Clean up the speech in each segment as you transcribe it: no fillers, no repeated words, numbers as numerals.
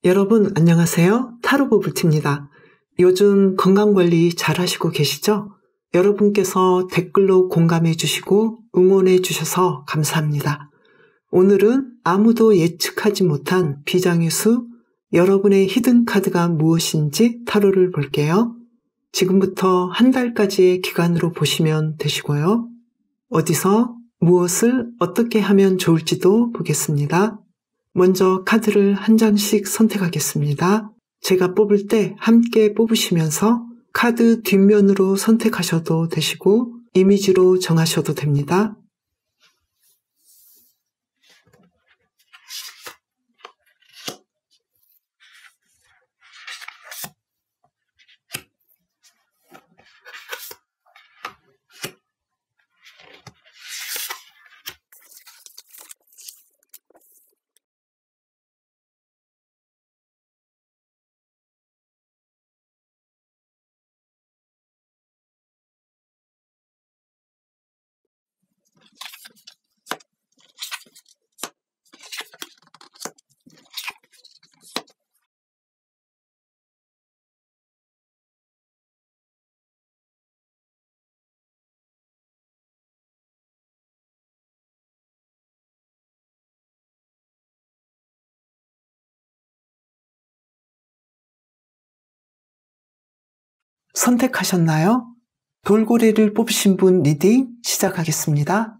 여러분 안녕하세요. 타로보불티입니다. 요즘 건강관리 잘 하시고 계시죠? 여러분께서 댓글로 공감해 주시고 응원해 주셔서 감사합니다. 오늘은 아무도 예측하지 못한 비장의 수, 여러분의 히든카드가 무엇인지 타로를 볼게요. 지금부터 한 달까지의 기간으로 보시면 되시고요. 어디서 무엇을 어떻게 하면 좋을지도 보겠습니다. 먼저 카드를 한 장씩 선택하겠습니다. 제가 뽑을 때 함께 뽑으시면서 카드 뒷면으로 선택하셔도 되시고 이미지로 정하셔도 됩니다. 선택하셨나요? 돌고래를 뽑으신 분 리딩 시작하겠습니다.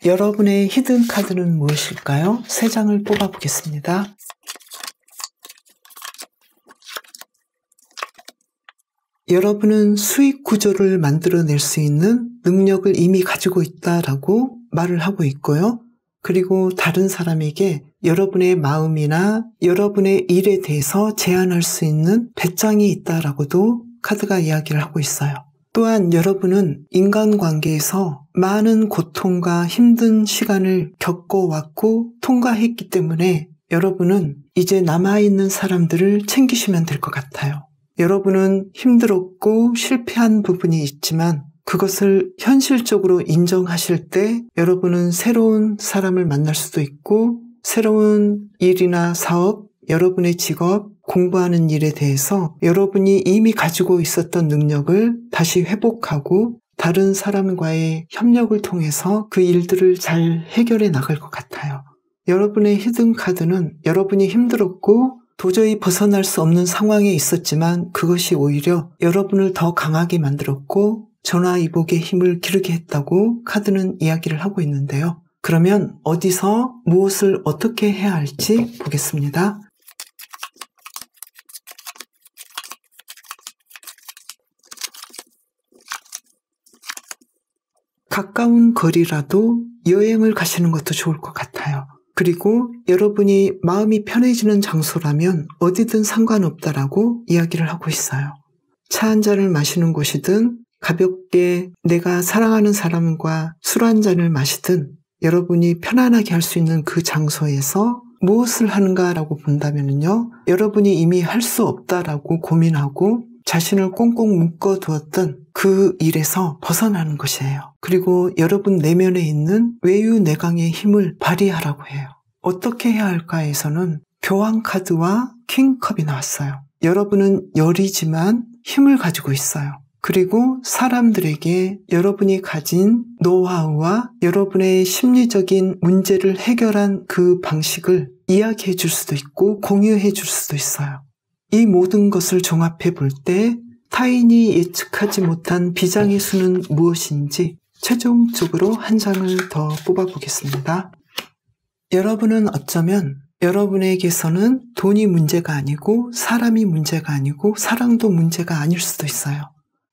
여러분의 히든 카드는 무엇일까요? 3장을 뽑아보겠습니다. 여러분은 수익 구조를 만들어낼 수 있는 능력을 이미 가지고 있다라고 말을 하고 있고요. 그리고 다른 사람에게 여러분의 마음이나 여러분의 일에 대해서 제안할 수 있는 배짱이 있다라고도 카드가 이야기를 하고 있어요. 또한 여러분은 인간관계에서 많은 고통과 힘든 시간을 겪어왔고 통과했기 때문에 여러분은 이제 남아있는 사람들을 챙기시면 될 것 같아요. 여러분은 힘들었고 실패한 부분이 있지만 그것을 현실적으로 인정하실 때 여러분은 새로운 사람을 만날 수도 있고 새로운 일이나 사업, 여러분의 직업, 공부하는 일에 대해서 여러분이 이미 가지고 있었던 능력을 다시 회복하고 다른 사람과의 협력을 통해서 그 일들을 잘 해결해 나갈 것 같아요. 여러분의 히든 카드는 여러분이 힘들었고 도저히 벗어날 수 없는 상황에 있었지만 그것이 오히려 여러분을 더 강하게 만들었고 전화위복의 힘을 기르게 했다고 카드는 이야기를 하고 있는데요. 그러면 어디서 무엇을 어떻게 해야 할지 보겠습니다. 가까운 거리라도 여행을 가시는 것도 좋을 것 같아요. 그리고 여러분이 마음이 편해지는 장소라면 어디든 상관없다라고 이야기를 하고 있어요. 차 한 잔을 마시는 곳이든 가볍게 내가 사랑하는 사람과 술 한 잔을 마시든 여러분이 편안하게 할 수 있는 그 장소에서 무엇을 하는가라고 본다면요. 여러분이 이미 할 수 없다라고 고민하고 자신을 꽁꽁 묶어두었던 그 일에서 벗어나는 것이에요. 그리고 여러분 내면에 있는 외유내강의 힘을 발휘하라고 해요. 어떻게 해야 할까에서는 교황 카드와 킹컵이 나왔어요. 여러분은 열이지만 힘을 가지고 있어요. 그리고 사람들에게 여러분이 가진 노하우와 여러분의 심리적인 문제를 해결한 그 방식을 이야기해 줄 수도 있고 공유해 줄 수도 있어요. 이 모든 것을 종합해 볼 때 타인이 예측하지 못한 비장의 수는 무엇인지 최종적으로 한 장을 더 뽑아보겠습니다. 여러분은 어쩌면 여러분에게서는 돈이 문제가 아니고 사람이 문제가 아니고 사랑도 문제가 아닐 수도 있어요.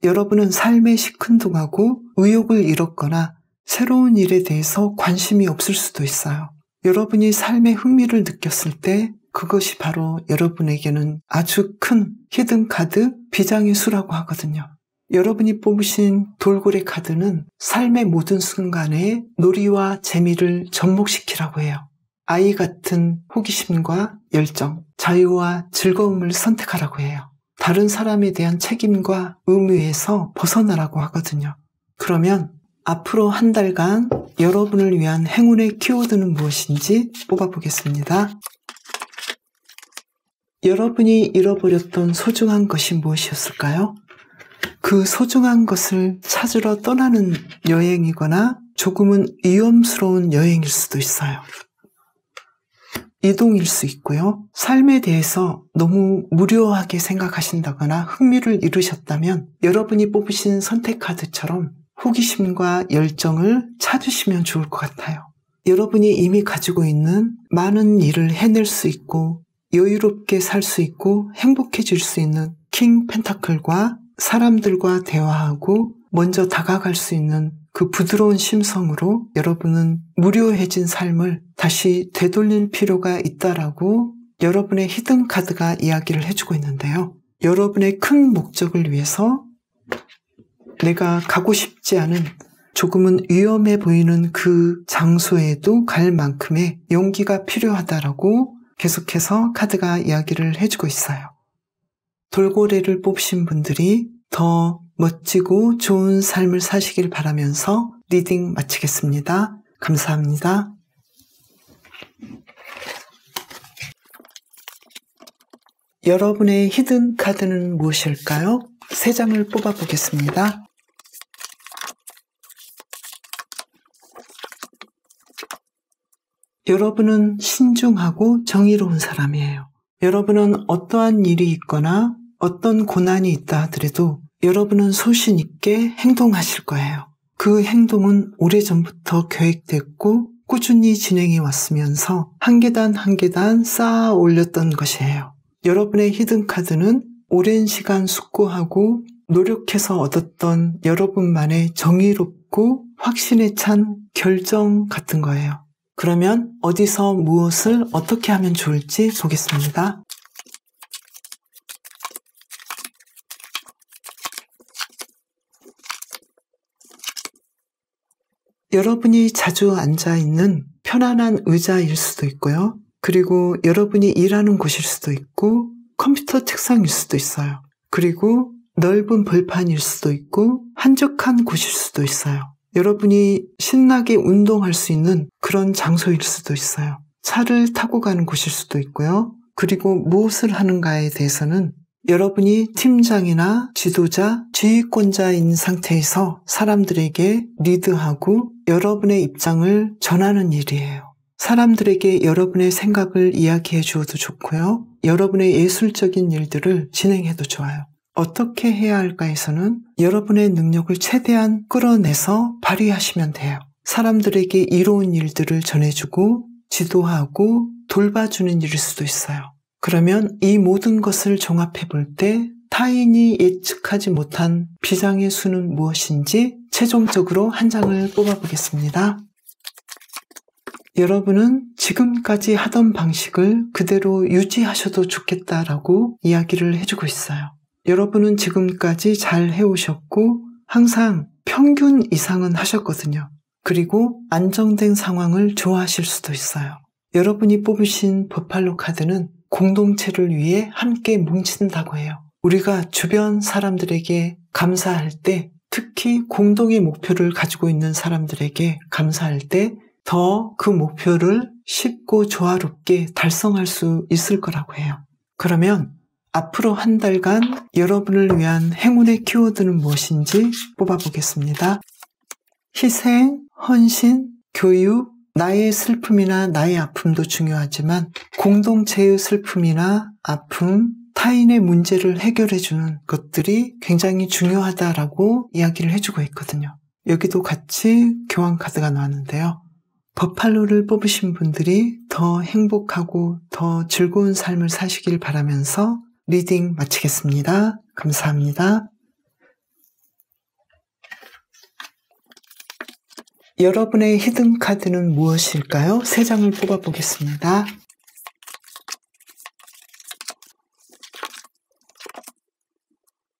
여러분은 삶에 시큰둥하고 의욕을 잃었거나 새로운 일에 대해서 관심이 없을 수도 있어요. 여러분이 삶에 흥미를 느꼈을 때 그것이 바로 여러분에게는 아주 큰 히든 카드, 비장의 수라고 하거든요. 여러분이 뽑으신 돌고래 카드는 삶의 모든 순간에 놀이와 재미를 접목시키라고 해요. 아이 같은 호기심과 열정, 자유와 즐거움을 선택하라고 해요. 다른 사람에 대한 책임과 의무에서 벗어나라고 하거든요. 그러면 앞으로 한 달간 여러분을 위한 행운의 키워드는 무엇인지 뽑아보겠습니다. 여러분이 잃어버렸던 소중한 것이 무엇이었을까요? 그 소중한 것을 찾으러 떠나는 여행이거나 조금은 위험스러운 여행일 수도 있어요. 이동일 수 있고요. 삶에 대해서 너무 무료하게 생각하신다거나 흥미를 잃으셨다면 여러분이 뽑으신 선택 카드처럼 호기심과 열정을 찾으시면 좋을 것 같아요. 여러분이 이미 가지고 있는 많은 일을 해낼 수 있고 여유롭게 살 수 있고 행복해질 수 있는 킹 펜타클과 사람들과 대화하고 먼저 다가갈 수 있는 그 부드러운 심성으로 여러분은 무료해진 삶을 다시 되돌릴 필요가 있다라고 여러분의 히든 카드가 이야기를 해주고 있는데요. 여러분의 큰 목적을 위해서 내가 가고 싶지 않은 조금은 위험해 보이는 그 장소에도 갈 만큼의 용기가 필요하다라고 계속해서 카드가 이야기를 해주고 있어요. 돌고래를 뽑으신 분들이 더 멋지고 좋은 삶을 사시길 바라면서 리딩 마치겠습니다. 감사합니다. 여러분의 히든 카드는 무엇일까요? 3장을 뽑아보겠습니다. 여러분은 신중하고 정의로운 사람이에요. 여러분은 어떠한 일이 있거나 어떤 고난이 있다 하더라도 여러분은 소신 있게 행동하실 거예요. 그 행동은 오래전부터 계획됐고 꾸준히 진행해 왔으면서 한 계단 한 계단 쌓아 올렸던 것이에요. 여러분의 히든 카드는 오랜 시간 숙고하고 노력해서 얻었던 여러분만의 정의롭고 확신에 찬 결정 같은 거예요. 그러면 어디서 무엇을 어떻게 하면 좋을지 보겠습니다. 여러분이 자주 앉아있는 편안한 의자일 수도 있고요. 그리고 여러분이 일하는 곳일 수도 있고 컴퓨터 책상일 수도 있어요. 그리고 넓은 벌판일 수도 있고 한적한 곳일 수도 있어요. 여러분이 신나게 운동할 수 있는 그런 장소일 수도 있어요. 차를 타고 가는 곳일 수도 있고요. 그리고 무엇을 하는가에 대해서는 여러분이 팀장이나 지도자, 지휘권자인 상태에서 사람들에게 리드하고 여러분의 입장을 전하는 일이에요. 사람들에게 여러분의 생각을 이야기해 주어도 좋고요. 여러분의 예술적인 일들을 진행해도 좋아요. 어떻게 해야 할까에서는 여러분의 능력을 최대한 끌어내서 발휘하시면 돼요. 사람들에게 이로운 일들을 전해주고 지도하고 돌봐주는 일일 수도 있어요. 그러면 이 모든 것을 종합해 볼 때 타인이 예측하지 못한 비장의 수는 무엇인지 최종적으로 한 장을 뽑아보겠습니다. 여러분은 지금까지 하던 방식을 그대로 유지하셔도 좋겠다라고 이야기를 해주고 있어요. 여러분은 지금까지 잘 해오셨고 항상 평균 이상은 하셨거든요. 그리고 안정된 상황을 좋아하실 수도 있어요. 여러분이 뽑으신 버팔로 카드는 공동체를 위해 함께 뭉친다고 해요. 우리가 주변 사람들에게 감사할 때, 특히 공동의 목표를 가지고 있는 사람들에게 감사할 때 더 그 목표를 쉽고 조화롭게 달성할 수 있을 거라고 해요. 그러면 앞으로 한 달간 여러분을 위한 행운의 키워드는 무엇인지 뽑아보겠습니다. 희생, 헌신, 교육, 나의 슬픔이나 나의 아픔도 중요하지만 공동체의 슬픔이나 아픔, 타인의 문제를 해결해주는 것들이 굉장히 중요하다라고 이야기를 해주고 있거든요. 여기도 같이 교환 카드가 나왔는데요. 버팔로를 뽑으신 분들이 더 행복하고 더 즐거운 삶을 사시길 바라면서 리딩 마치겠습니다. 감사합니다. 여러분의 히든 카드는 무엇일까요? 3장을 뽑아보겠습니다.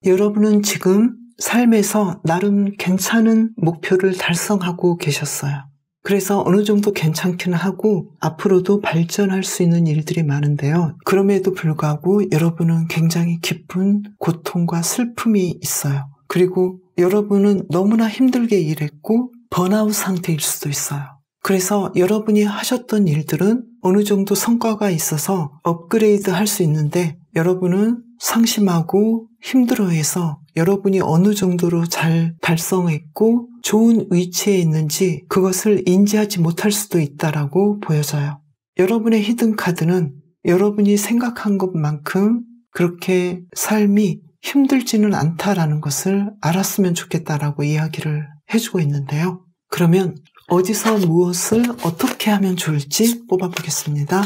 여러분은 지금 삶에서 나름 괜찮은 목표를 달성하고 계셨어요. 그래서 어느 정도 괜찮기는 하고 앞으로도 발전할 수 있는 일들이 많은데요. 그럼에도 불구하고 여러분은 굉장히 깊은 고통과 슬픔이 있어요. 그리고 여러분은 너무나 힘들게 일했고 번아웃 상태일 수도 있어요. 그래서 여러분이 하셨던 일들은 어느 정도 성과가 있어서 업그레이드 할 수 있는데 여러분은 상심하고 힘들어해서 여러분이 어느 정도로 잘 달성했고 좋은 위치에 있는지 그것을 인지하지 못할 수도 있다라고 보여져요. 여러분의 히든카드는 여러분이 생각한 것만큼 그렇게 삶이 힘들지는 않다라는 것을 알았으면 좋겠다라고 이야기를 해주고 있는데요. 그러면 어디서 무엇을 어떻게 하면 좋을지 뽑아보겠습니다.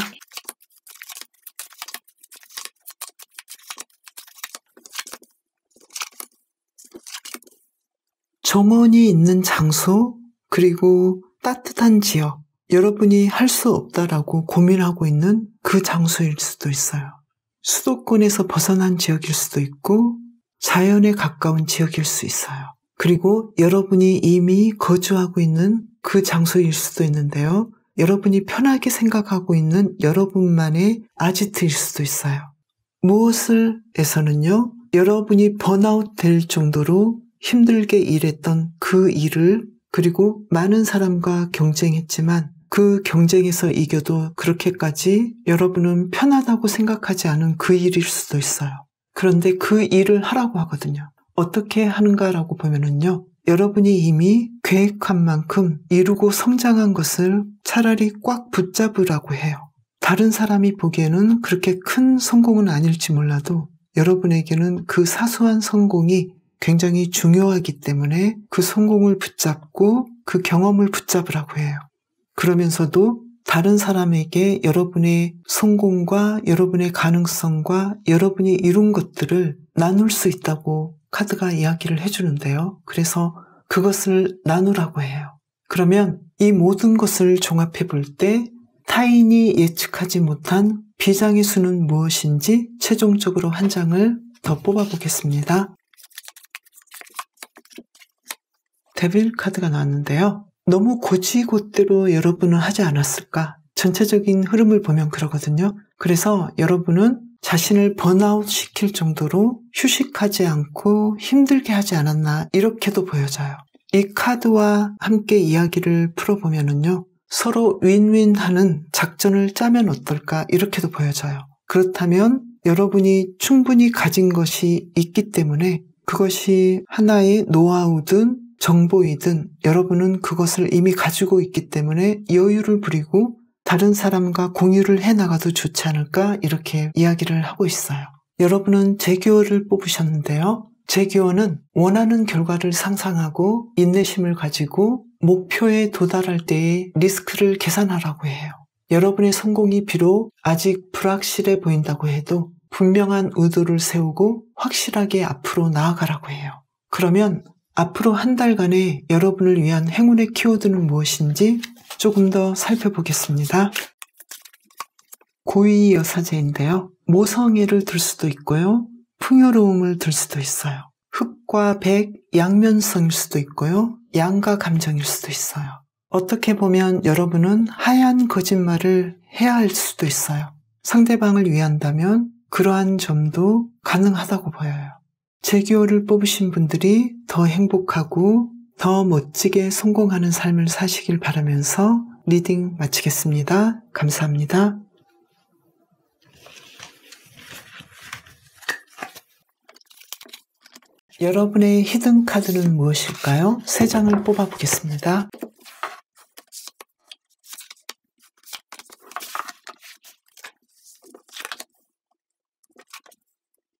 정원이 있는 장소, 그리고 따뜻한 지역, 여러분이 할 수 없다라고 고민하고 있는 그 장소일 수도 있어요. 수도권에서 벗어난 지역일 수도 있고 자연에 가까운 지역일 수 있어요. 그리고 여러분이 이미 거주하고 있는 그 장소일 수도 있는데요. 여러분이 편하게 생각하고 있는 여러분만의 아지트일 수도 있어요. 무엇을 해서는요, 여러분이 번아웃 될 정도로 힘들게 일했던 그 일을, 그리고 많은 사람과 경쟁했지만 그 경쟁에서 이겨도 그렇게까지 여러분은 편하다고 생각하지 않은 그 일일 수도 있어요. 그런데 그 일을 하라고 하거든요. 어떻게 하는가라고 보면은요, 여러분이 이미 계획한 만큼 이루고 성장한 것을 차라리 꽉 붙잡으라고 해요. 다른 사람이 보기에는 그렇게 큰 성공은 아닐지 몰라도 여러분에게는 그 사소한 성공이 굉장히 중요하기 때문에 그 성공을 붙잡고 그 경험을 붙잡으라고 해요. 그러면서도 다른 사람에게 여러분의 성공과 여러분의 가능성과 여러분이 이룬 것들을 나눌 수 있다고 카드가 이야기를 해주는데요. 그래서 그것을 나누라고 해요. 그러면 이 모든 것을 종합해 볼 때 타인이 예측하지 못한 비장의 수는 무엇인지 최종적으로 한 장을 더 뽑아보겠습니다. 데빌 카드가 나왔는데요. 너무 곧이곧대로 여러분은 하지 않았을까? 전체적인 흐름을 보면 그러거든요. 그래서 여러분은 자신을 번아웃 시킬 정도로 휴식하지 않고 힘들게 하지 않았나, 이렇게도 보여져요. 이 카드와 함께 이야기를 풀어보면은요, 서로 윈윈하는 작전을 짜면 어떨까, 이렇게도 보여져요. 그렇다면 여러분이 충분히 가진 것이 있기 때문에 그것이 하나의 노하우든 정보이든 여러분은 그것을 이미 가지고 있기 때문에 여유를 부리고 다른 사람과 공유를 해나가도 좋지 않을까, 이렇게 이야기를 하고 있어요. 여러분은 제규어를 뽑으셨는데요. 제규어는 원하는 결과를 상상하고 인내심을 가지고 목표에 도달할 때의 리스크를 계산하라고 해요. 여러분의 성공이 비록 아직 불확실해 보인다고 해도 분명한 의도를 세우고 확실하게 앞으로 나아가라고 해요. 그러면 앞으로 한 달간의 여러분을 위한 행운의 키워드는 무엇인지 조금 더 살펴보겠습니다. 고위 여사제인데요. 모성애를 들 수도 있고요. 풍요로움을 들 수도 있어요. 흑과 백, 양면성일 수도 있고요. 양가 감정일 수도 있어요. 어떻게 보면 여러분은 하얀 거짓말을 해야 할 수도 있어요. 상대방을 위한다면 그러한 점도 가능하다고 보여요. 제규어를 뽑으신 분들이 더 행복하고 더 멋지게 성공하는 삶을 사시길 바라면서 리딩 마치겠습니다. 감사합니다. 여러분의 히든 카드는 무엇일까요? 3장을 뽑아보겠습니다.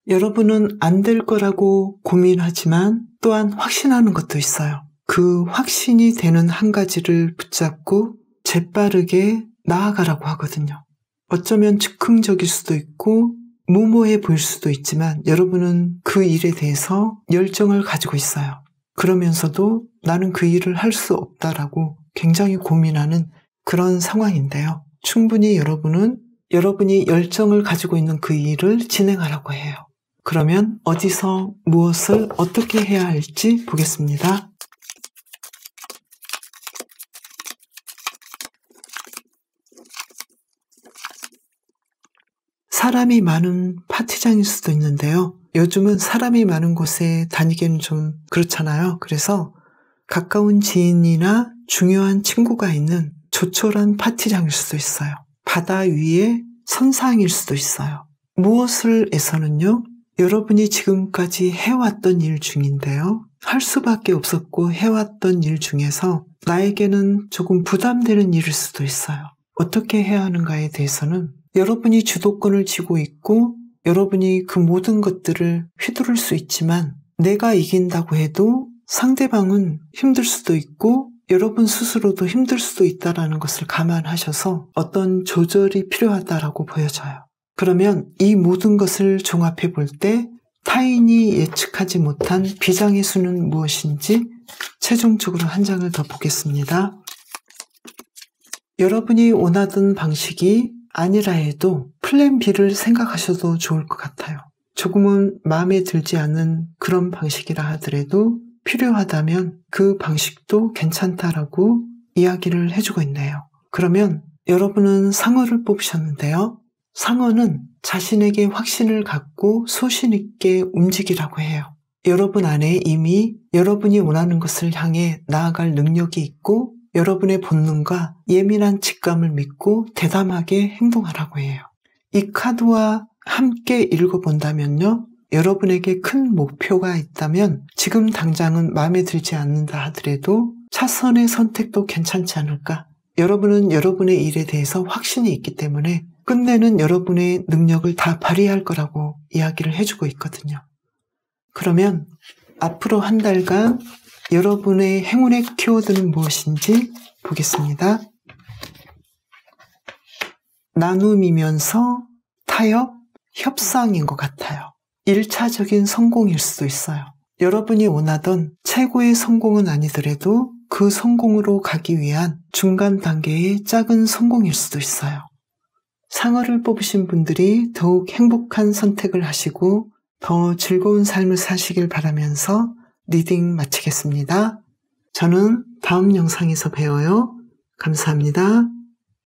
여러분은 안 될 거라고 고민하지만 또한 확신하는 것도 있어요. 그 확신이 되는 한 가지를 붙잡고 재빠르게 나아가라고 하거든요. 어쩌면 즉흥적일 수도 있고 무모해 보일 수도 있지만 여러분은 그 일에 대해서 열정을 가지고 있어요. 그러면서도 나는 그 일을 할 수 없다라고 굉장히 고민하는 그런 상황인데요. 충분히 여러분은 여러분이 열정을 가지고 있는 그 일을 진행하라고 해요. 그러면 어디서 무엇을 어떻게 해야 할지 보겠습니다. 사람이 많은 파티장일 수도 있는데요. 요즘은 사람이 많은 곳에 다니기는 좀 그렇잖아요. 그래서 가까운 지인이나 중요한 친구가 있는 조촐한 파티장일 수도 있어요. 바다 위의 선상일 수도 있어요. 무엇을에서는요, 여러분이 지금까지 해왔던 일 중인데요. 할 수밖에 없었고 해왔던 일 중에서 나에게는 조금 부담되는 일일 수도 있어요. 어떻게 해야 하는가에 대해서는 여러분이 주도권을 쥐고 있고 여러분이 그 모든 것들을 휘두를 수 있지만 내가 이긴다고 해도 상대방은 힘들 수도 있고 여러분 스스로도 힘들 수도 있다는 것을 감안하셔서 어떤 조절이 필요하다라고 보여져요. 그러면 이 모든 것을 종합해 볼 때 타인이 예측하지 못한 비장의 수는 무엇인지 최종적으로 한 장을 더 보겠습니다. 여러분이 원하던 방식이 아니라 해도 플랜 B를 생각하셔도 좋을 것 같아요. 조금은 마음에 들지 않는 그런 방식이라 하더라도 필요하다면 그 방식도 괜찮다라고 이야기를 해주고 있네요. 그러면 여러분은 상어를 뽑으셨는데요. 상어는 자신에게 확신을 갖고 소신 있게 움직이라고 해요. 여러분 안에 이미 여러분이 원하는 것을 향해 나아갈 능력이 있고 여러분의 본능과 예민한 직감을 믿고 대담하게 행동하라고 해요. 이 카드와 함께 읽어본다면요. 여러분에게 큰 목표가 있다면 지금 당장은 마음에 들지 않는다 하더라도 차선의 선택도 괜찮지 않을까? 여러분은 여러분의 일에 대해서 확신이 있기 때문에 끝내는 여러분의 능력을 다 발휘할 거라고 이야기를 해주고 있거든요. 그러면 앞으로 한 달간 여러분의 행운의 키워드는 무엇인지 보겠습니다. 나눔이면서 타협, 협상인 것 같아요. 1차적인 성공일 수도 있어요. 여러분이 원하던 최고의 성공은 아니더라도 그 성공으로 가기 위한 중간 단계의 작은 성공일 수도 있어요. 상어를 뽑으신 분들이 더욱 행복한 선택을 하시고 더 즐거운 삶을 사시길 바라면서 리딩 마치겠습니다. 저는 다음 영상에서 봬요. 감사합니다.